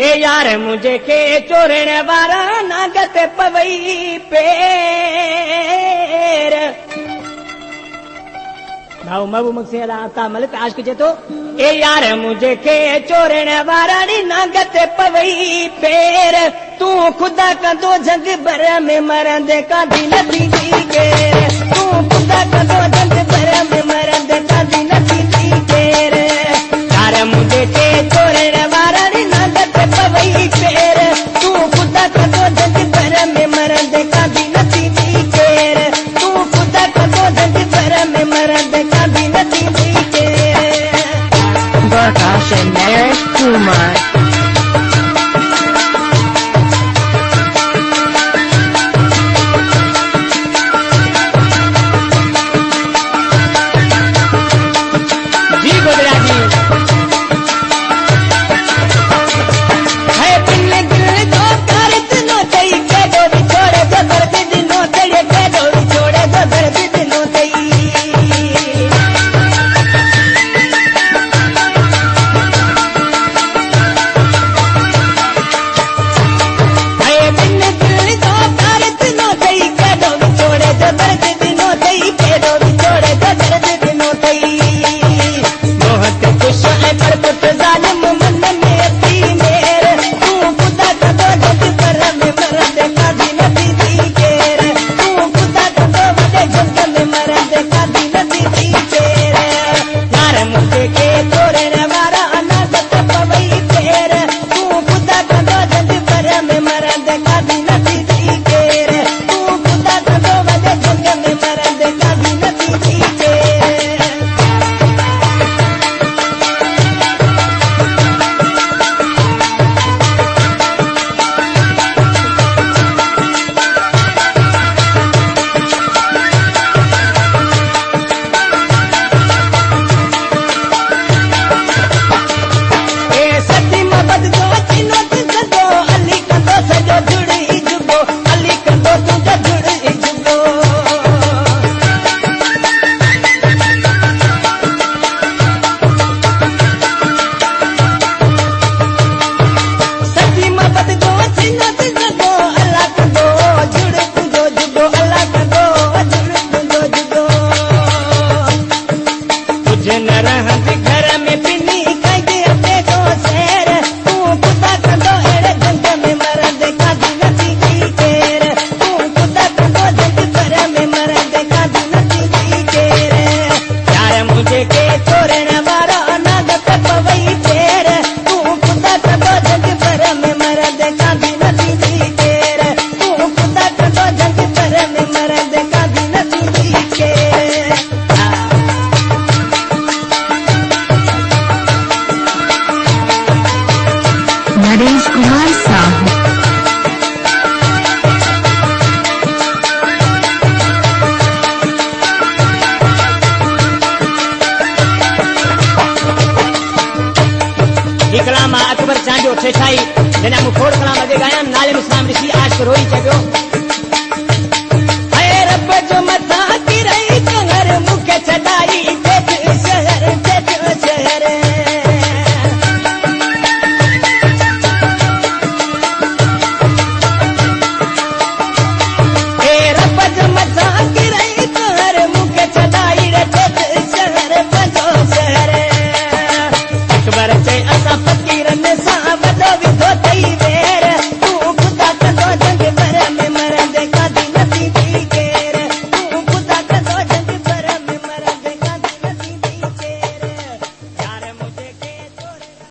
ए यार मुझे के चोरने वारा नागत पवई पेर भाऊ मबू मुझसे आता मलिक आज के तो ए यार मुझे के चोरने वारा नागत पवई पेर तू खुदा का दो जग भर में मरंदे का दिन दीदी गेर तू खुदा का दो जग भर में मरंदे का दिन दीदी गेर यार मुझे के चोरने वारा नागत पवई पेर तू खुदा का दो जग भर में मरंदे का दिन दीदी गेर तू खुदा का दो जग भर में मरंदे का दिन दीदी गेर Barkash and Naresh Kumar. Naresh Kumar Sahu. कलाम अकबर चांजो ठेठाई जने मुखोड़ कलाम अगे गाया नाले इस्लाम ऋषि आज रोई चगो